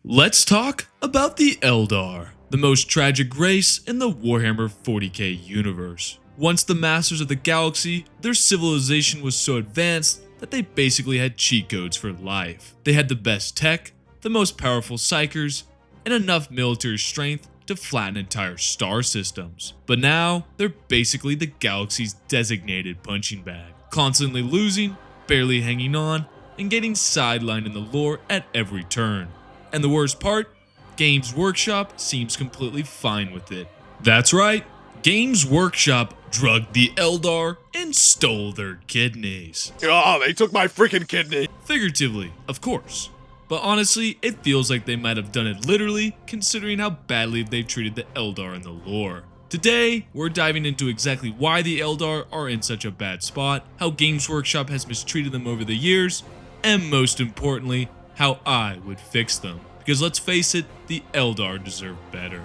Let's talk about the Eldar, the most tragic race in the Warhammer 40K universe. Once the masters of the galaxy, their civilization was so advanced that they basically had cheat codes for life. They had the best tech, the most powerful psychers, and enough military strength to flatten entire star systems. But now, they're basically the galaxy's designated punching bag, constantly losing, barely hanging on, and getting sidelined in the lore at every turn. And the worst part? Games Workshop seems completely fine with it. That's right, Games Workshop drugged the Eldar and stole their kidneys. Oh, they took my freaking kidney. Figuratively, of course. But honestly, it feels like they might have done it literally, considering how badly they've treated the Eldar in the lore. Today, we're diving into exactly why the Eldar are in such a bad spot, how Games Workshop has mistreated them over the years, and most importantly, how I would fix them. Because let's face it, the Eldar deserve better.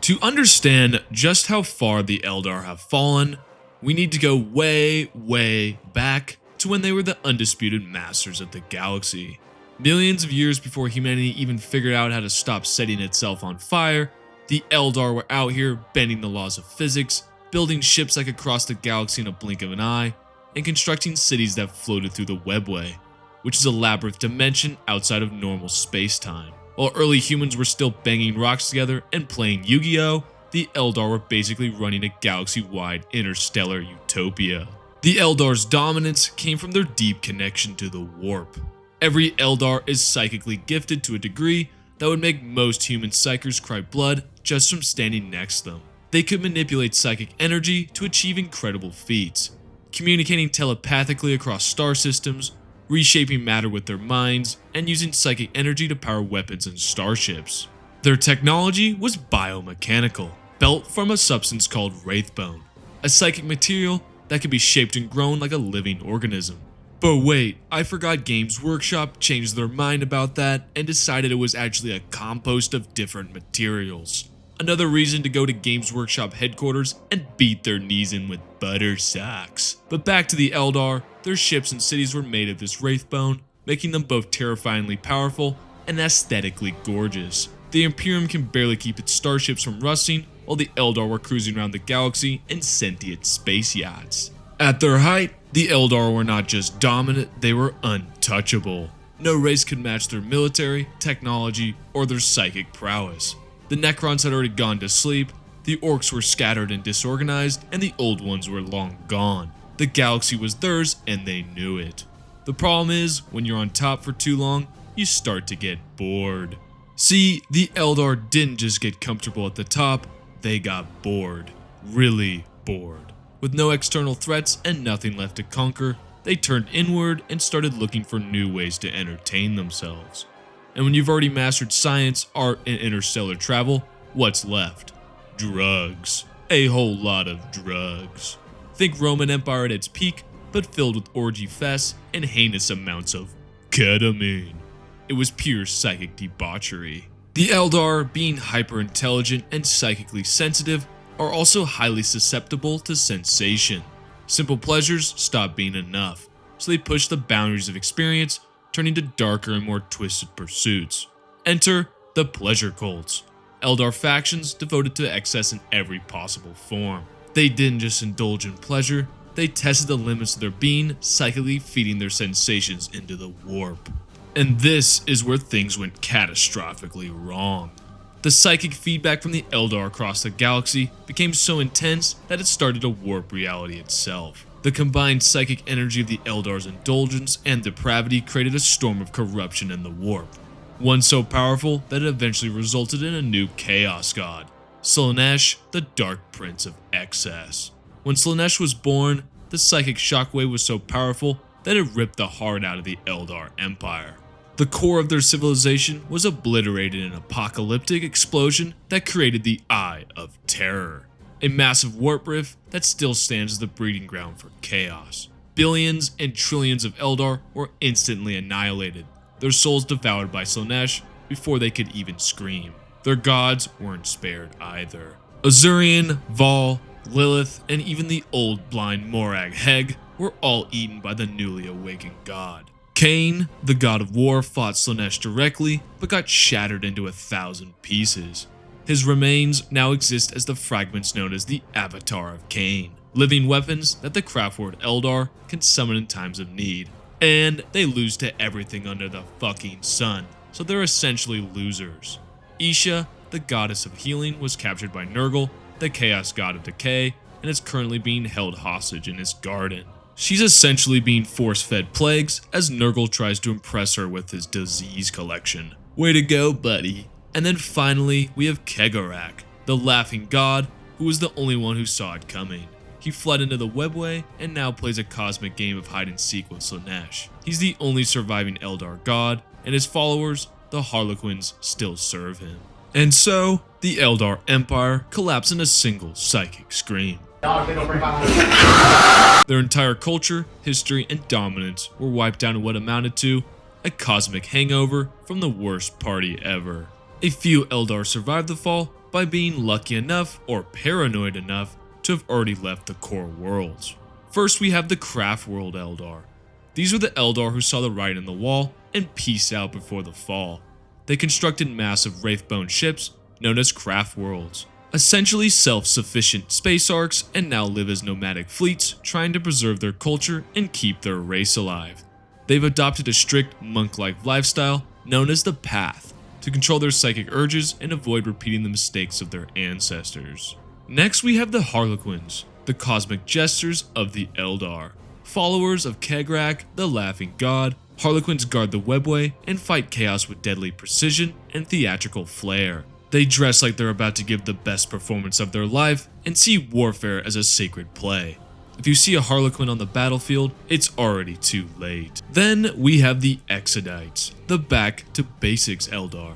To understand just how far the Eldar have fallen, we need to go way back to when they were the undisputed masters of the galaxy. Millions of years before humanity even figured out how to stop setting itself on fire, the Eldar were out here bending the laws of physics, building ships that could cross the galaxy in a blink of an eye, and constructing cities that floated through the webway, which is a labyrinth dimension outside of normal space-time. While early humans were still banging rocks together and playing Yu-Gi-Oh!, the Eldar were basically running a galaxy-wide interstellar utopia. The Eldar's dominance came from their deep connection to the warp. Every Eldar is psychically gifted to a degree that would make most human psychers cry blood just from standing next to them. They could manipulate psychic energy to achieve incredible feats, communicating telepathically across star systems, reshaping matter with their minds, and using psychic energy to power weapons and starships. Their technology was biomechanical, built from a substance called wraithbone, a psychic material that could be shaped and grown like a living organism. But wait, I forgot Games Workshop changed their mind about that and decided it was actually a compost of different materials. Another reason to go to Games Workshop headquarters and beat their knees in with butter socks. But back to the Eldar, their ships and cities were made of this wraithbone, making them both terrifyingly powerful and aesthetically gorgeous. The Imperium can barely keep its starships from rusting, while the Eldar were cruising around the galaxy in sentient space yachts. At their height, the Eldar were not just dominant, they were untouchable. No race could match their military, technology, or their psychic prowess. The Necrons had already gone to sleep, the Orcs were scattered and disorganized, and the Old Ones were long gone. The galaxy was theirs, and they knew it. The problem is, when you're on top for too long, you start to get bored. See, the Eldar didn't just get comfortable at the top, they got bored. Really bored. With no external threats and nothing left to conquer, they turned inward and started looking for new ways to entertain themselves. And when you've already mastered science, art, and interstellar travel, what's left? Drugs. A whole lot of drugs. Think Roman Empire at its peak, but filled with orgy fests and heinous amounts of ketamine. It was pure psychic debauchery. The Eldar, being hyper-intelligent and psychically sensitive, are also highly susceptible to sensation. Simple pleasures stop being enough, so they push the boundaries of experience, turning to darker and more twisted pursuits. Enter the pleasure cults. Eldar factions devoted to excess in every possible form. They didn't just indulge in pleasure, they tested the limits of their being, psychically feeding their sensations into the warp. And this is where things went catastrophically wrong. The psychic feedback from the Eldar across the galaxy became so intense that it started to warp reality itself. The combined psychic energy of the Eldar's indulgence and depravity created a storm of corruption in the warp. One so powerful that it eventually resulted in a new chaos god, Slaanesh, the Dark Prince of Excess. When Slaanesh was born, the psychic shockwave was so powerful that it ripped the heart out of the Eldar Empire. The core of their civilization was obliterated in an apocalyptic explosion that created the Eye of Terror, a massive warp rift that still stands as the breeding ground for chaos. Billions and trillions of Eldar were instantly annihilated, their souls devoured by Slaanesh before they could even scream. Their gods weren't spared either. Azurian, Vol, Lilith, and even the old blind Morag Heg were all eaten by the newly awakened god. Cain, the god of war, fought Slaanesh directly, but got shattered into 1,000 pieces. His remains now exist as the fragments known as the Avatar of Cain, living weapons that the craftworld Eldar can summon in times of need. And they lose to everything under the fucking sun, so they're essentially losers. Isha, the goddess of healing, was captured by Nurgle, the chaos god of decay, and is currently being held hostage in his garden. She's essentially being force-fed plagues as Nurgle tries to impress her with his disease collection. Way to go, buddy. And then finally, we have Kegarak, the laughing god, who was the only one who saw it coming. He fled into the webway and now plays a cosmic game of hide-and-seek with Slaanesh. He's the only surviving Eldar god, and his followers, the Harlequins, still serve him. And so, the Eldar Empire collapsed in a single psychic scream. Their entire culture, history, and dominance were wiped down in what amounted to a cosmic hangover from the worst party ever. A few Eldar survived the fall by being lucky enough or paranoid enough to have already left the core worlds. First, we have the craftworld Eldar. These were the Eldar who saw the writing on the wall and peaced out before the fall. They constructed massive wraithbone ships known as craft worlds, essentially self-sufficient space arcs, and now live as nomadic fleets trying to preserve their culture and keep their race alive. They've adopted a strict monk-like lifestyle known as the Path to control their psychic urges and avoid repeating the mistakes of their ancestors. Next, we have the Harlequins, the cosmic jesters of the Eldar. Followers of Kegarak, the laughing god, Harlequins guard the webway and fight chaos with deadly precision and theatrical flair. They dress like they're about to give the best performance of their life and see warfare as a sacred play. If you see a Harlequin on the battlefield, it's already too late. Then we have the Exodites, the back to basics Eldar.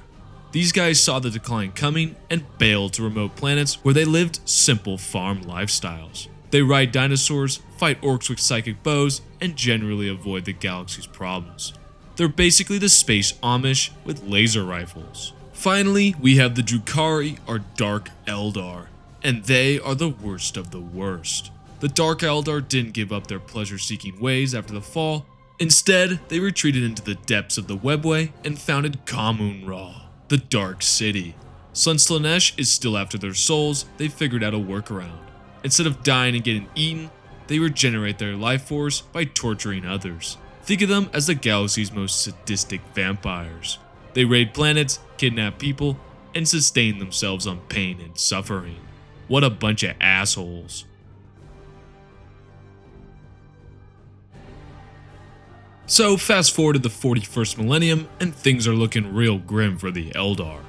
These guys saw the decline coming and bailed to remote planets where they lived simple farm lifestyles. They ride dinosaurs, fight orcs with psychic bows, and generally avoid the galaxy's problems. They're basically the space Amish with laser rifles. Finally, we have the Drukhari, or Dark Eldar, and they are the worst of the worst. The Dark Eldar didn't give up their pleasure-seeking ways after the fall. Instead, they retreated into the depths of the webway and founded Kamun-Ra, the Dark City. Since Slaanesh is still after their souls, they figured out a workaround. Instead of dying and getting eaten, they regenerate their life force by torturing others. Think of them as the galaxy's most sadistic vampires. They raid planets, kidnap people, and sustain themselves on pain and suffering. What a bunch of assholes. So fast forward to the 41st millennium, and things are looking real grim for the Eldar.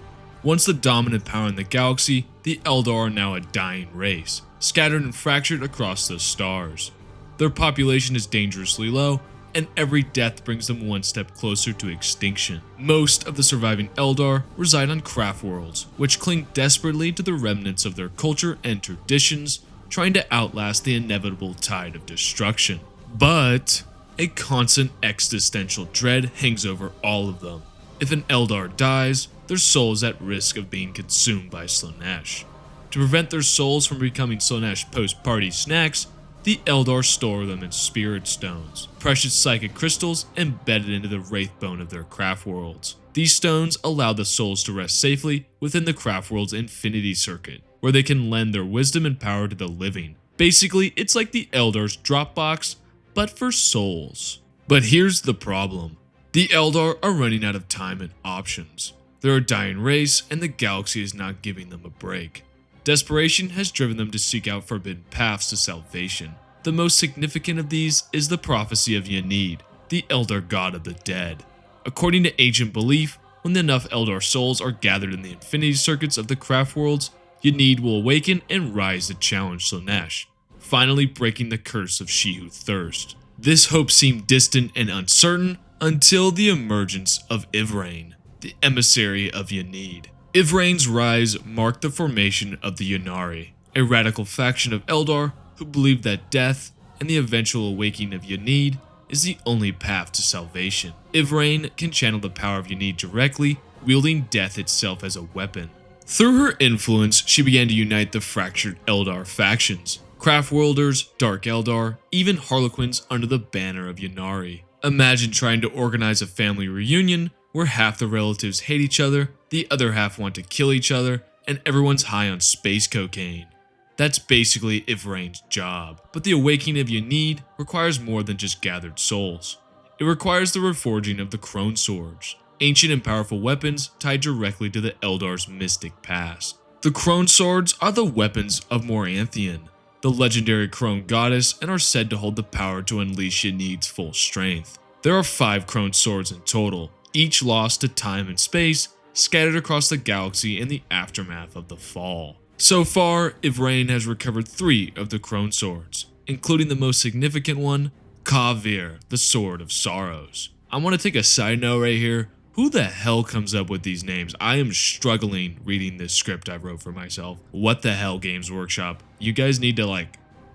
Once the dominant power in the galaxy, the Eldar are now a dying race, scattered and fractured across the stars. Their population is dangerously low, and every death brings them one step closer to extinction. Most of the surviving Eldar reside on craft worlds, which cling desperately to the remnants of their culture and traditions, trying to outlast the inevitable tide of destruction. But a constant existential dread hangs over all of them. If an Eldar dies, their soul is at risk of being consumed by Slaanesh. To prevent their souls from becoming Slaanesh post-party snacks, the Eldar store them in spirit stones, precious psychic crystals embedded into the wraithbone of their craft worlds. These stones allow the souls to rest safely within the craft world's infinity circuit, where they can lend their wisdom and power to the living. Basically, it's like the Eldar's Dropbox, but for souls. But here's the problem. The Eldar are running out of time and options. They're a dying race, and the galaxy is not giving them a break. Desperation has driven them to seek out forbidden paths to salvation. The most significant of these is the prophecy of Yanid, the Eldar god of the dead. According to ancient belief, when enough Eldar souls are gathered in the infinity circuits of the craft worlds, Yanid will awaken and rise to challenge Slaanesh, finally breaking the curse of She Who Thirsts. This hope seemed distant and uncertain until the emergence of Ivrain, the emissary of Yanid. Ivrain's rise marked the formation of the Ynnari, a radical faction of Eldar who believe that death and the eventual awakening of Yanid is the only path to salvation. Ivrain can channel the power of Yanid directly, wielding death itself as a weapon. Through her influence, she began to unite the fractured Eldar factions, Craftworlders, Dark Eldar, even Harlequins under the banner of Ynnari. Imagine trying to organize a family reunion where half the relatives hate each other, the other half want to kill each other, and everyone's high on space cocaine. That's basically Ivrain's job. But the awakening of Ynid requires more than just gathered souls. It requires the reforging of the Crone Swords, ancient and powerful weapons tied directly to the Eldar's mystic past. The Crone Swords are the weapons of Moranthian, the legendary Crone goddess, and are said to hold the power to unleash Ynid's full strength. There are 5 Crone Swords in total, each lost to time and space, scattered across the galaxy in the aftermath of the Fall. So far, Ivrain has recovered 3 of the Crone Swords, including the most significant one, Kavir, the Sword of Sorrows. I want to take a side note right here. Who the hell comes up with these names? I am struggling reading this script I wrote for myself. What the hell, Games Workshop? You guys need to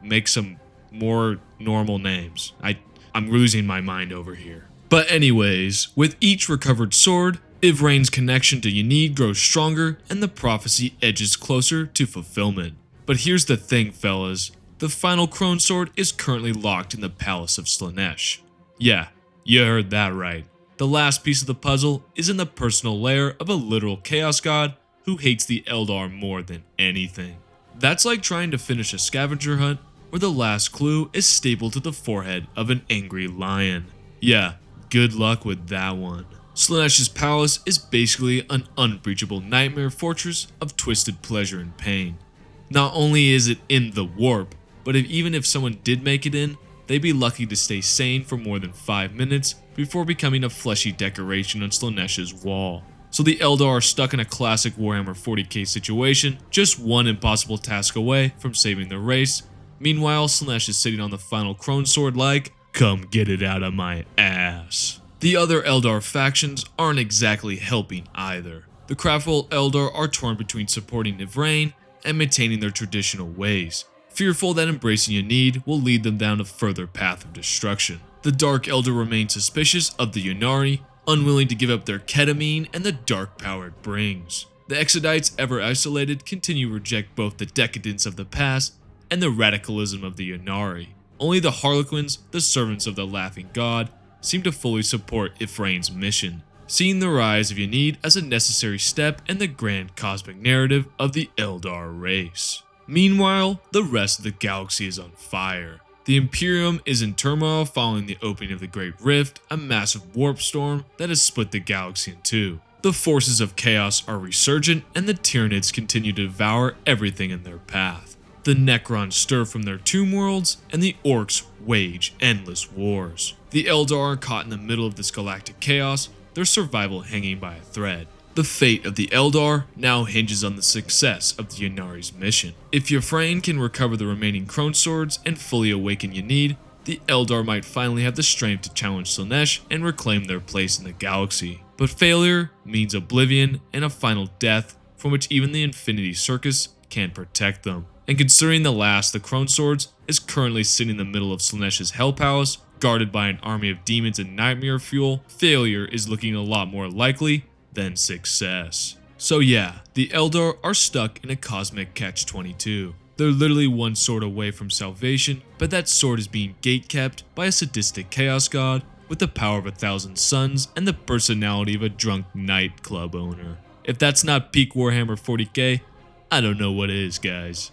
make some more normal names. I'm losing my mind over here. But anyways, with each recovered sword, Ivrain's connection to Ynid grows stronger and the prophecy edges closer to fulfillment. But here's the thing, fellas. The final Crone Sword is currently locked in the Palace of Slaanesh. Yeah, you heard that right. The last piece of the puzzle is in the personal lair of a literal chaos god who hates the Eldar more than anything. That's like trying to finish a scavenger hunt where the last clue is stapled to the forehead of an angry lion. Yeah, good luck with that one. Slaanesh's palace is basically an unbreachable nightmare fortress of twisted pleasure and pain. Not only is it in the warp, but even if someone did make it in, they'd be lucky to stay sane for more than 5 minutes before becoming a fleshy decoration on Slaanesh's wall. So the Eldar are stuck in a classic Warhammer 40K situation, just one impossible task away from saving the race. Meanwhile, Slaanesh is sitting on the final Crone Sword like, come get it out of my ass. The other Eldar factions aren't exactly helping either. The Craftworld Eldar are torn between supporting Ivrain and maintaining their traditional ways, fearful that embracing Ynid will lead them down a further path of destruction. The Dark Eldar remain suspicious of the Ynnari, unwilling to give up their ketamine and the dark power it brings. The Exodites, ever isolated, continue to reject both the decadence of the past and the radicalism of the Ynnari. Only the Harlequins, the servants of the Laughing God, seem to fully support Ivrain's mission, seeing the rise of Ynid as a necessary step in the grand cosmic narrative of the Eldar race. Meanwhile, the rest of the galaxy is on fire. The Imperium is in turmoil following the opening of the Great Rift, a massive warp storm that has split the galaxy in two. The forces of chaos are resurgent, and the Tyranids continue to devour everything in their path. The Necrons stir from their tomb worlds, and the Orcs wage endless wars. The Eldar are caught in the middle of this galactic chaos, their survival hanging by a thread. The fate of the Eldar now hinges on the success of the Ynnari's mission. If Ivrain can recover the remaining Crone Swords and fully awaken Ynid, the Eldar might finally have the strength to challenge Slaanesh and reclaim their place in the galaxy. But failure means oblivion and a final death from which even the Infinity Circus can't protect them. And considering the last, the Crone Swords is currently sitting in the middle of Slaanesh's Hell Palace, guarded by an army of demons and nightmare fuel, failure is looking a lot more likely than success. So yeah, the Eldar are stuck in a cosmic catch-22. They're literally one sword away from salvation, but that sword is being gatekept by a sadistic chaos god with the power of 1,000 suns and the personality of a drunk nightclub owner. If that's not peak Warhammer 40K, I don't know what is, guys.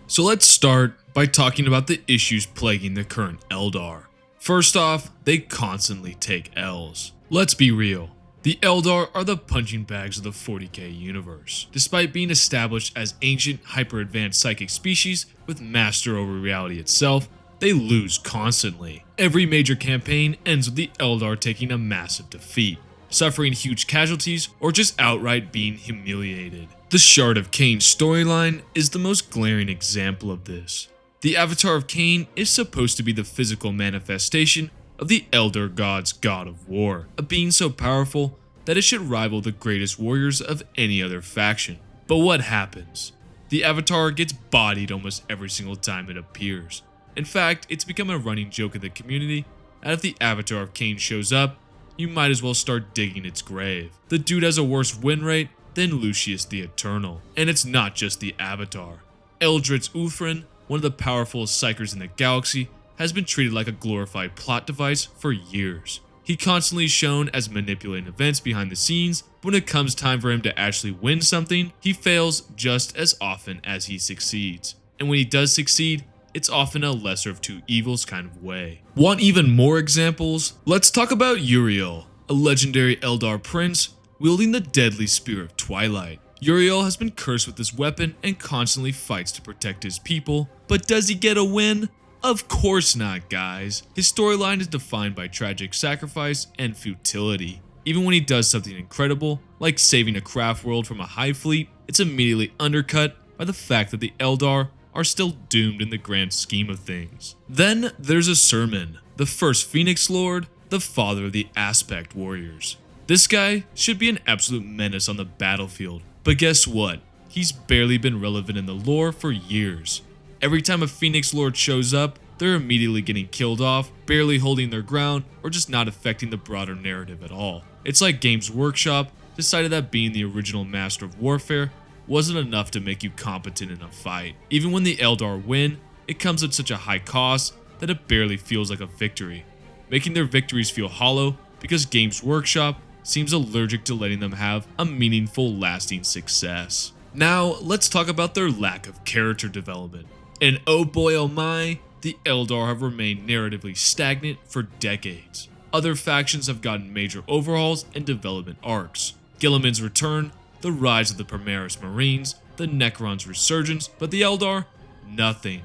So let's start by talking about the issues plaguing the current Eldar. First off, they constantly take L's. Let's be real. The Eldar are the punching bags of the 40K universe. Despite being established as ancient, hyper-advanced psychic species with master over reality itself, they lose constantly. Every major campaign ends with the Eldar taking a massive defeat, suffering huge casualties, or just outright being humiliated. The Shard of Cain storyline is the most glaring example of this. The Avatar of Cain is supposed to be the physical manifestation of the Elder God's God of War, a being so powerful that it should rival the greatest warriors of any other faction. But what happens? The Avatar gets bodied almost every single time it appears. In fact, it's become a running joke in the community that if the Avatar of Cain shows up, you might as well start digging its grave. The dude has a worse win rate than Lucius the Eternal. And it's not just the Avatar. Eldritch Uthran, one of the powerful psychers in the galaxy, has been treated like a glorified plot device for years. He constantly is shown as manipulating events behind the scenes, but when it comes time for him to actually win something, he fails just as often as he succeeds. And when he does succeed, it's often a lesser of two evils kind of way. Want even more examples? Let's talk about Uriel, a legendary Eldar prince wielding the deadly spear of Twilight. Uriel has been cursed with this weapon and constantly fights to protect his people, but does he get a win? Of course not, guys. His storyline is defined by tragic sacrifice and futility. Even when he does something incredible, like saving a craft world from a hive fleet, it's immediately undercut by the fact that the Eldar are still doomed in the grand scheme of things. Then there's a Sermon, the first Phoenix Lord, the father of the Aspect Warriors. This guy should be an absolute menace on the battlefield, but guess what? He's barely been relevant in the lore for years. Every time a Phoenix Lord shows up, they're immediately getting killed off, barely holding their ground, or just not affecting the broader narrative at all. It's like Games Workshop decided that being the original master of warfare wasn't enough to make you competent in a fight. Even when the Eldar win, it comes at such a high cost that it barely feels like a victory, making their victories feel hollow because Games Workshop seems allergic to letting them have a meaningful, lasting success. Now, let's talk about their lack of character development. And oh boy oh my, the Eldar have remained narratively stagnant for decades. Other factions have gotten major overhauls and development arcs. Gilliman's return, the rise of the Primaris Marines, the Necron's resurgence, but the Eldar? Nothing.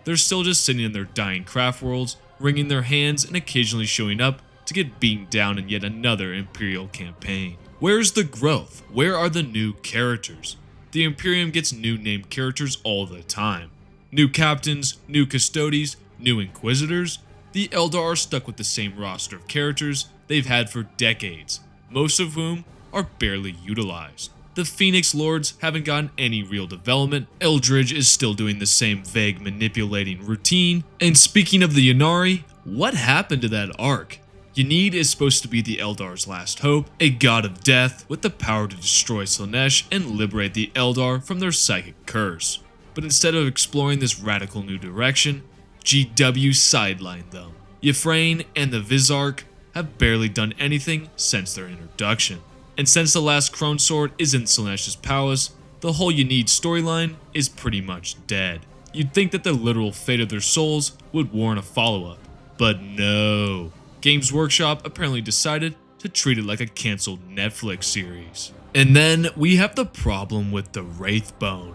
They're still just sitting in their dying craft worlds, wringing their hands and occasionally showing up to get beaten down in yet another Imperial campaign. Where's the growth? Where are the new characters? The Imperium gets new named characters all the time. New captains, new custodies, new inquisitors. The Eldar are stuck with the same roster of characters they've had for decades, most of whom are barely utilized. The Phoenix Lords haven't gotten any real development. Eldridge is still doing the same vague manipulating routine. And speaking of the Ynnari, what happened to that arc? Ynid is supposed to be the Eldar's last hope, a god of death with the power to destroy Slaanesh and liberate the Eldar from their psychic curse. But instead of exploring this radical new direction, GW sidelined them. Yffrain and the Vizarch have barely done anything since their introduction. And since the last Crone Sword is in Slaanesh's palace, the whole Ynid storyline is pretty much dead. You'd think that the literal fate of their souls would warrant a follow-up, but no. Games Workshop apparently decided to treat it like a cancelled Netflix series. And then we have the problem with the Wraithbone.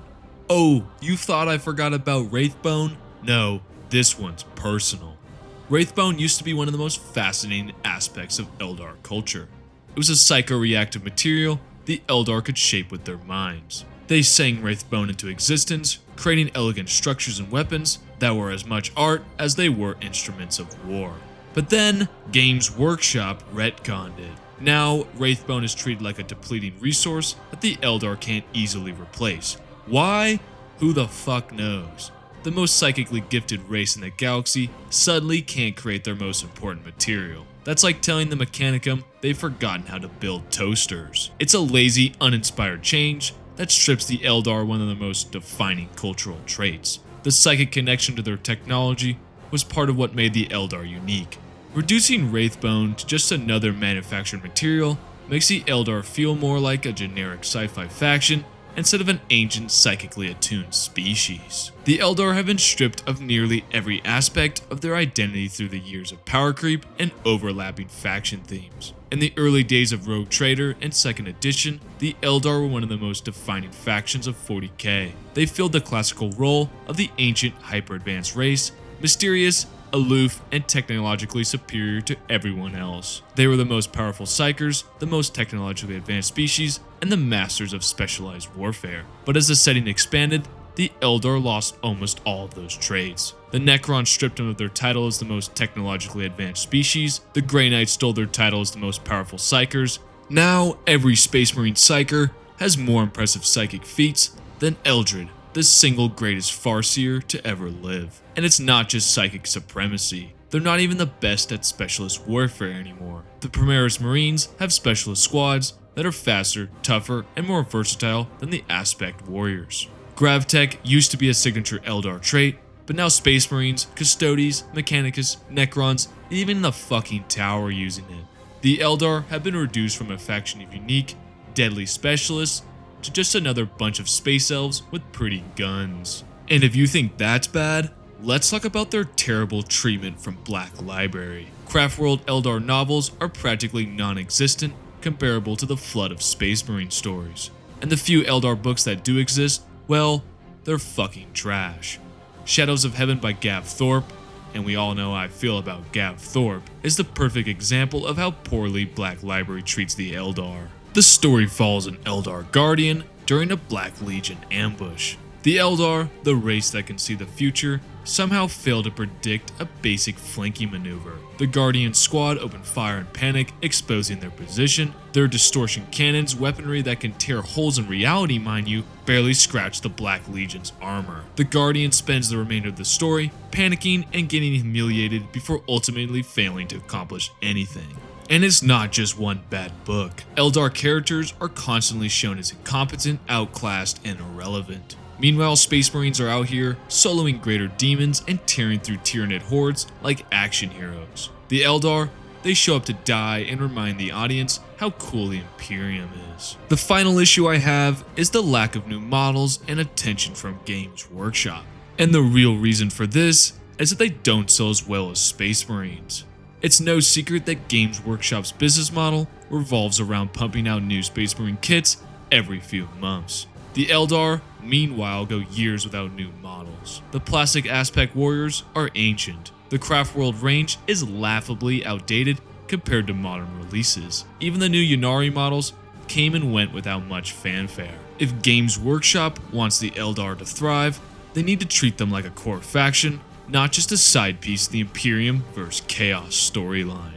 Oh, you thought I forgot about Wraithbone? No, this one's personal. Wraithbone used to be one of the most fascinating aspects of Eldar culture. It was a psycho-reactive material the Eldar could shape with their minds. They sang Wraithbone into existence, creating elegant structures and weapons that were as much art as they were instruments of war. But then, Games Workshop retconned it. Now, Wraithbone is treated like a depleting resource that the Eldar can't easily replace. Why? Who the fuck knows? The most psychically gifted race in the galaxy suddenly can't create their most important material. That's like telling the Mechanicum they've forgotten how to build toasters. It's a lazy, uninspired change that strips the Eldar one of the most defining cultural traits. The psychic connection to their technology was part of what made the Eldar unique. Reducing Wraithbone to just another manufactured material makes the Eldar feel more like a generic sci-fi faction instead of an ancient psychically attuned species. The Eldar have been stripped of nearly every aspect of their identity through the years of power creep and overlapping faction themes. In the early days of Rogue Trader and 2nd edition, the Eldar were one of the most defining factions of 40K. They filled the classical role of the ancient hyper-advanced race, mysterious, aloof, and technologically superior to everyone else. They were the most powerful psychers, the most technologically advanced species, and the masters of specialized warfare. But as the setting expanded, the Eldar lost almost all of those traits. The Necron stripped them of their title as the most technologically advanced species, the Grey Knights stole their title as the most powerful psychers. Now, every Space Marine psycher has more impressive psychic feats than Eldred, the single greatest Farseer to ever live. And it's not just psychic supremacy. They're not even the best at specialist warfare anymore. The Primaris Marines have specialist squads, that are faster, tougher, and more versatile than the Aspect Warriors. Gravtech used to be a signature Eldar trait, but now Space Marines, Custodes, Mechanicus, Necrons, and even the fucking Tower are using it. The Eldar have been reduced from a faction of unique, deadly specialists to just another bunch of space elves with pretty guns. And if you think that's bad, let's talk about their terrible treatment from Black Library. Craftworld Eldar novels are practically non-existent, comparable to the flood of Space Marine stories. And the few Eldar books that do exist, well, they're fucking trash. Shadows of Heaven by Gav Thorpe, and we all know how I feel about Gav Thorpe, is the perfect example of how poorly Black Library treats the Eldar. The story follows an Eldar Guardian during a Black Legion ambush. The Eldar, the race that can see the future, somehow fail to predict a basic flanking maneuver. The Guardian squad open fire in panic, exposing their position. Their distortion cannons, weaponry that can tear holes in reality, mind you, barely scratch the Black Legion's armor. The Guardian spends the remainder of the story panicking and getting humiliated before ultimately failing to accomplish anything. And it's not just one bad book. Eldar characters are constantly shown as incompetent, outclassed, and irrelevant. Meanwhile, Space Marines are out here soloing greater demons and tearing through Tyranid hordes like action heroes. The Eldar, they show up to die and remind the audience how cool the Imperium is. The final issue I have is the lack of new models and attention from Games Workshop. And the real reason for this is that they don't sell as well as Space Marines. It's no secret that Games Workshop's business model revolves around pumping out new Space Marine kits every few months. The Eldar, meanwhile, go years without new models. The plastic Aspect Warriors are ancient. The Craftworld range is laughably outdated compared to modern releases. Even the new Ynnari models came and went without much fanfare. If Games Workshop wants the Eldar to thrive, they need to treat them like a core faction, not just a side piece of the Imperium vs. Chaos storyline.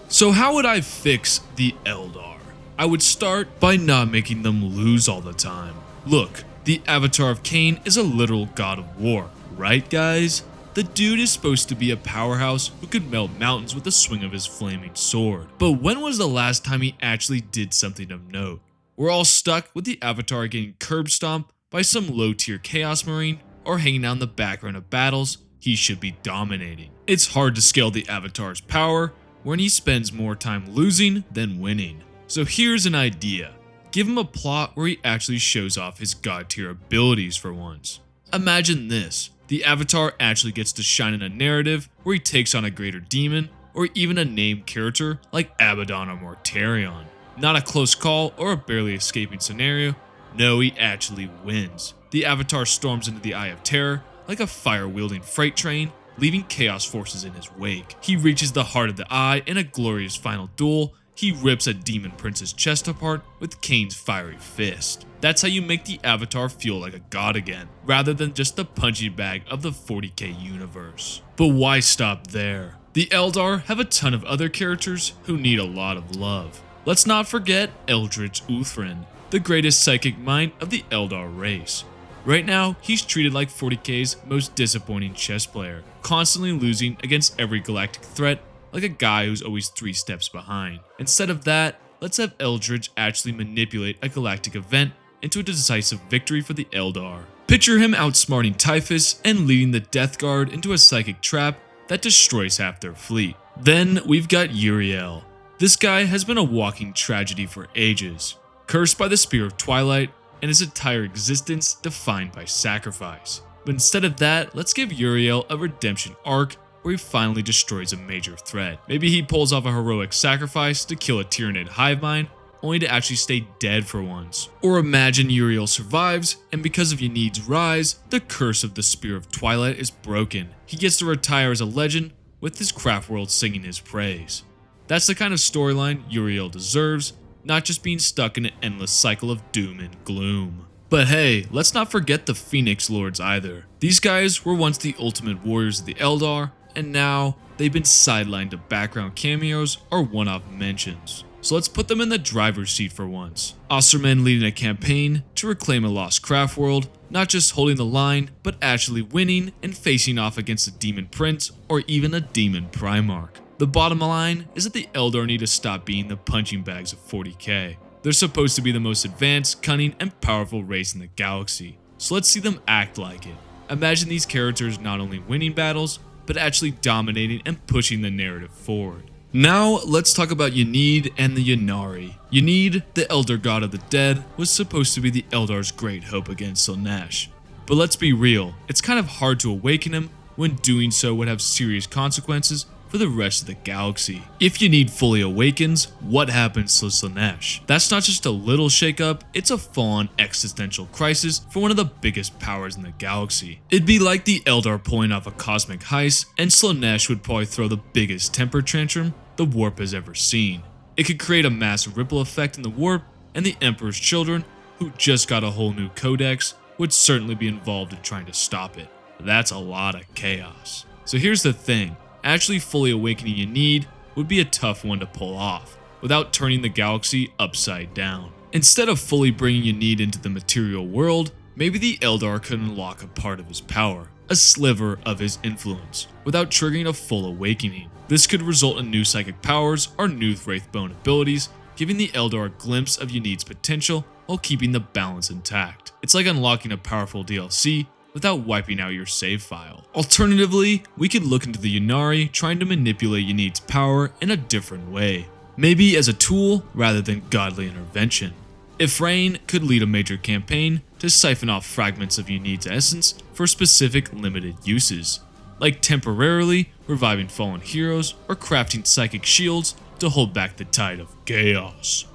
So how would I fix the Eldar? I would start by not making them lose all the time. Look, the Avatar of Khaine is a literal god of war, right guys? The dude is supposed to be a powerhouse who could melt mountains with the swing of his flaming sword. But when was the last time he actually did something of note? We're all stuck with the Avatar getting curb stomped by some low-tier Chaos Marine or hanging out in the background of battles he should be dominating. It's hard to scale the Avatar's power when he spends more time losing than winning. So here's an idea. Give him a plot where he actually shows off his god-tier abilities for once. Imagine this. The Avatar actually gets to shine in a narrative where he takes on a greater demon or even a named character like Abaddon or Mortarion. Not a close call or a barely escaping scenario. No, he actually wins. The Avatar storms into the Eye of Terror like a fire-wielding freight train, leaving chaos forces in his wake. He reaches the heart of the eye in a glorious final duel. He rips a demon prince's chest apart with Khaine's fiery fist. That's how you make the Avatar feel like a god again, rather than just the punching bag of the 40K universe. But why stop there? The Eldar have a ton of other characters who need a lot of love. Let's not forget Eldritch Uthrin, the greatest psychic mind of the Eldar race. Right now, he's treated like 40K's most disappointing chess player, constantly losing against every galactic threat like a guy who's always 3 steps behind. Instead of that, let's have Eldritch actually manipulate a galactic event into a decisive victory for the Eldar. Picture him outsmarting Typhus and leading the Death Guard into a psychic trap that destroys half their fleet. Then we've got Uriel. This guy has been a walking tragedy for ages, cursed by the Spear of Twilight and his entire existence defined by sacrifice. But instead of that, let's give Uriel a redemption arc where he finally destroys a major threat. Maybe he pulls off a heroic sacrifice to kill a Tyranid hive mind, only to actually stay dead for once. Or imagine Uriel survives, and because of Ynid's rise, the curse of the Spear of Twilight is broken. He gets to retire as a legend, with his Craftworld singing his praise. That's the kind of storyline Uriel deserves, not just being stuck in an endless cycle of doom and gloom. But hey, let's not forget the Phoenix Lords either. These guys were once the ultimate warriors of the Eldar, and now they've been sidelined to background cameos or one-off mentions. So let's put them in the driver's seat for once. Osterman leading a campaign to reclaim a lost Craftworld, not just holding the line, but actually winning and facing off against a Demon Prince or even a Demon Primarch. The bottom line is that the Eldar need to stop being the punching bags of 40K. They're supposed to be the most advanced, cunning, and powerful race in the galaxy, so let's see them act like it. Imagine these characters not only winning battles, but actually dominating and pushing the narrative forward. Now, let's talk about Yanid and the Ynnari. Yanid, the Elder God of the Dead, was supposed to be the Eldar's great hope against Slaanesh. But let's be real, it's kind of hard to awaken him when doing so would have serious consequences for the rest of the galaxy. If Yanid fully awakens, what happens to Slaanesh? That's not just a little shakeup, it's a full-on existential crisis for one of the biggest powers in the galaxy. It'd be like the Eldar pulling off a cosmic heist, and Slaanesh would probably throw the biggest temper tantrum the warp has ever seen. It could create a massive ripple effect in the warp, and the Emperor's children, who just got a whole new codex, would certainly be involved in trying to stop it. That's a lot of chaos. So here's the thing. Actually fully awakening Yanid would be a tough one to pull off, without turning the galaxy upside down. Instead of fully bringing Yanid into the material world, maybe the Eldar could unlock a part of his power, a sliver of his influence, without triggering a full awakening. This could result in new psychic powers or new Wraithbone abilities, giving the Eldar a glimpse of Yanid's potential while keeping the balance intact. It's like unlocking a powerful DLC without wiping out your save file. Alternatively, we could look into the Ynnari trying to manipulate Yanid's power in a different way, maybe as a tool rather than godly intervention. Ifrain could lead a major campaign to siphon off fragments of Yanid's essence for specific limited uses, like temporarily reviving fallen heroes or crafting psychic shields to hold back the tide of chaos.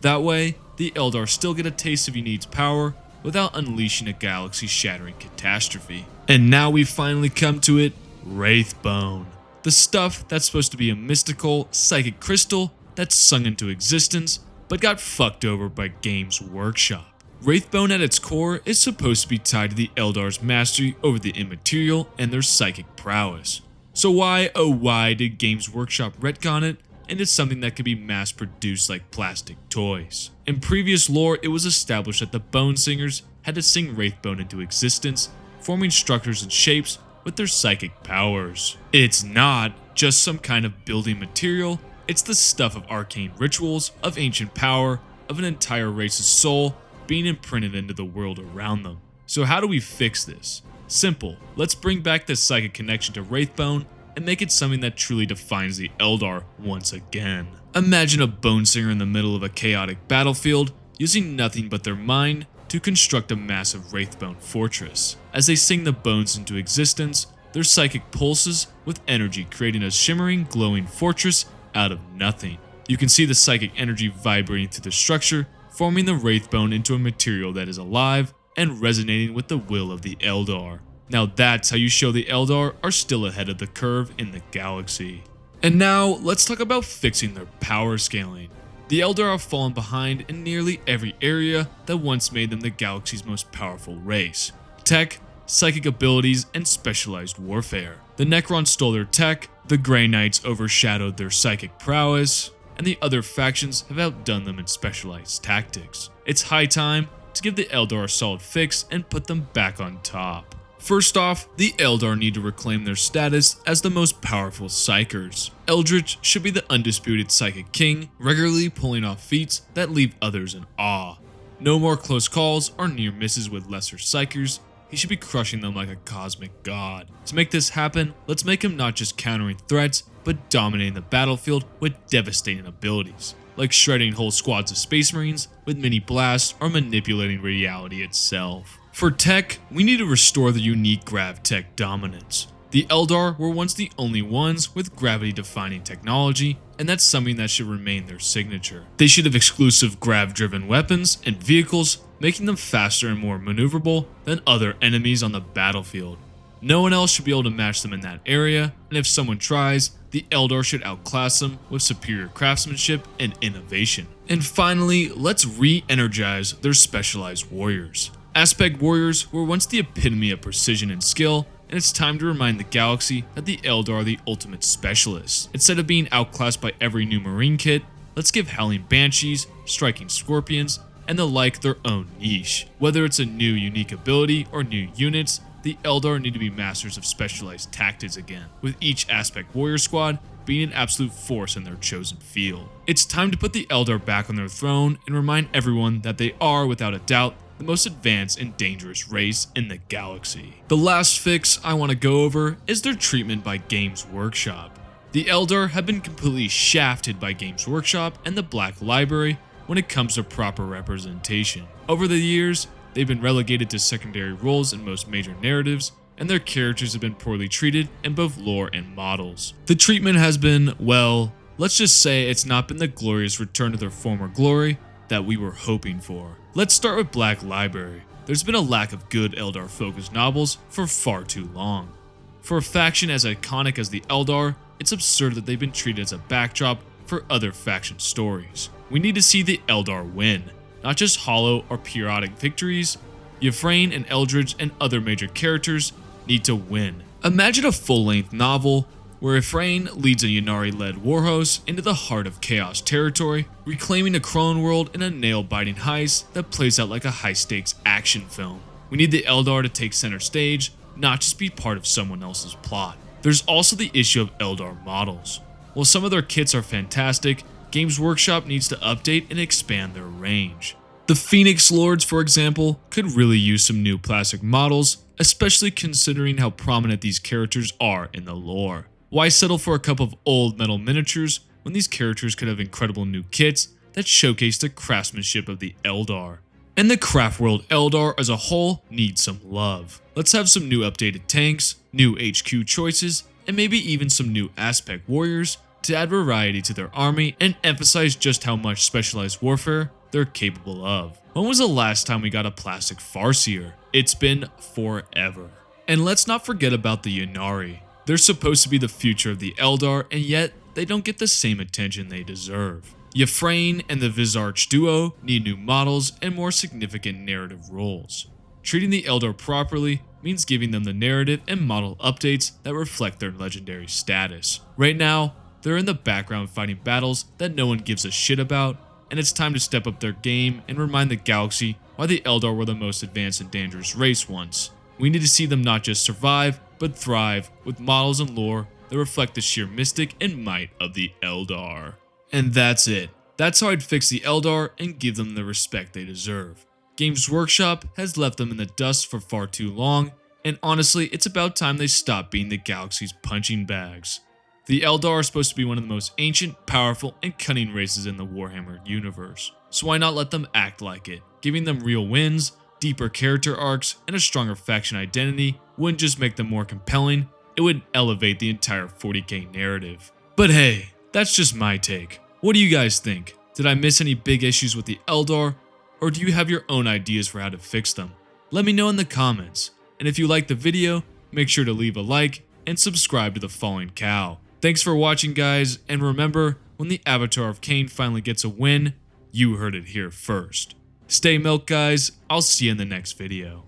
That way, the Eldar still get a taste of Yanid's power without unleashing a galaxy-shattering catastrophe. And now we finally come to it, Wraithbone. The stuff that's supposed to be a mystical, psychic crystal that's sung into existence, but got fucked over by Games Workshop. Wraithbone at its core is supposed to be tied to the Eldar's mastery over the immaterial and their psychic prowess. So why, oh why, did Games Workshop retcon it into something that could be mass-produced like plastic toys? In previous lore, it was established that the Bone Singers had to sing Wraithbone into existence, forming structures and shapes with their psychic powers. It's not just some kind of building material, it's the stuff of arcane rituals, of ancient power, of an entire race's soul being imprinted into the world around them. So how do we fix this? Simple, let's bring back the psychic connection to Wraithbone and make it something that truly defines the Eldar once again. Imagine a Bone Singer in the middle of a chaotic battlefield, using nothing but their mind to construct a massive Wraithbone fortress. As they sing the bones into existence, their psychic pulses with energy, creating a shimmering, glowing fortress out of nothing. You can see the psychic energy vibrating through the structure, forming the Wraithbone into a material that is alive and resonating with the will of the Eldar. Now that's how you show the Eldar are still ahead of the curve in the galaxy. And now, let's talk about fixing their power scaling. The Eldar have fallen behind in nearly every area that once made them the galaxy's most powerful race. Tech, psychic abilities, and specialized warfare. The Necrons stole their tech, the Grey Knights overshadowed their psychic prowess, and the other factions have outdone them in specialized tactics. It's high time to give the Eldar a solid fix and put them back on top. First off, the Eldar need to reclaim their status as the most powerful psychers. Eldritch should be the undisputed psychic king, regularly pulling off feats that leave others in awe. No more close calls or near misses with lesser psychers, he should be crushing them like a cosmic god. To make this happen, let's make him not just countering threats, but dominating the battlefield with devastating abilities, like shredding whole squads of space marines with mini blasts or manipulating reality itself. For tech, we need to restore the unique grav tech dominance. The Eldar were once the only ones with gravity-defining technology, and that's something that should remain their signature. They should have exclusive grav-driven weapons and vehicles, making them faster and more maneuverable than other enemies on the battlefield. No one else should be able to match them in that area, and if someone tries, the Eldar should outclass them with superior craftsmanship and innovation. And finally, let's re-energize their specialized warriors. Aspect warriors were once the epitome of precision and skill, and it's time to remind the galaxy that the Eldar are the ultimate specialists. Instead of being outclassed by every new marine kit, let's give howling banshees, striking scorpions, and the like their own niche. Whether it's a new unique ability or new units, the Eldar need to be masters of specialized tactics again, with each aspect warrior squad being an absolute force in their chosen field. It's time to put the Eldar back on their throne and remind everyone that they are, without a doubt, the most advanced and dangerous race in the galaxy. The last fix I want to go over is their treatment by Games Workshop. The Eldar have been completely shafted by Games Workshop and the Black Library when it comes to proper representation. Over the years, they've been relegated to secondary roles in most major narratives, and their characters have been poorly treated in both lore and models. The treatment has been, well, let's just say it's not been the glorious return to their former glory that we were hoping for. Let's start with Black Library. There's been a lack of good Eldar-focused novels for far too long. For a faction as iconic as the Eldar, it's absurd that they've been treated as a backdrop for other faction stories. We need to see the Eldar win, not just hollow or periodic victories. Yvraine and Eldridge and other major characters need to win. Imagine a full-length novel where Yvraine leads a Ynnari-led warhost into the heart of Chaos territory, reclaiming a Krone world in a nail-biting heist that plays out like a high-stakes action film. We need the Eldar to take center stage, not just be part of someone else's plot. There's also the issue of Eldar models. While some of their kits are fantastic, Games Workshop needs to update and expand their range. The Phoenix Lords, for example, could really use some new plastic models, especially considering how prominent these characters are in the lore. Why settle for a couple of old metal miniatures when these characters could have incredible new kits that showcase the craftsmanship of the Eldar? And the craft world Eldar as a whole needs some love. Let's have some new updated tanks, new HQ choices, and maybe even some new aspect warriors to add variety to their army and emphasize just how much specialized warfare they're capable of. When was the last time we got a plastic Farseer? It's been forever. And let's not forget about the Ynnari. They're supposed to be the future of the Eldar, and yet they don't get the same attention they deserve. Yvraine and the Visarch duo need new models and more significant narrative roles. Treating the Eldar properly means giving them the narrative and model updates that reflect their legendary status. Right now, they're in the background fighting battles that no one gives a shit about, and it's time to step up their game and remind the galaxy why the Eldar were the most advanced and dangerous race once. We need to see them not just survive, but thrive with models and lore that reflect the sheer mystic and might of the Eldar. And that's it. That's how I'd fix the Eldar and give them the respect they deserve. Games Workshop has left them in the dust for far too long, and honestly, it's about time they stop being the galaxy's punching bags. The Eldar are supposed to be one of the most ancient, powerful, and cunning races in the Warhammer universe, so why not let them act like it? Giving them real wins, deeper character arcs, and a stronger faction identity wouldn't just make them more compelling, it would elevate the entire 40K narrative. But hey, that's just my take. What do you guys think? Did I miss any big issues with the Eldar, or do you have your own ideas for how to fix them? Let me know in the comments, and if you liked the video, make sure to leave a like and subscribe to The Falling Cow. Thanks for watching, guys, and remember, when the Avatar of Khaine finally gets a win, you heard it here first. Stay milk, guys. I'll see you in the next video.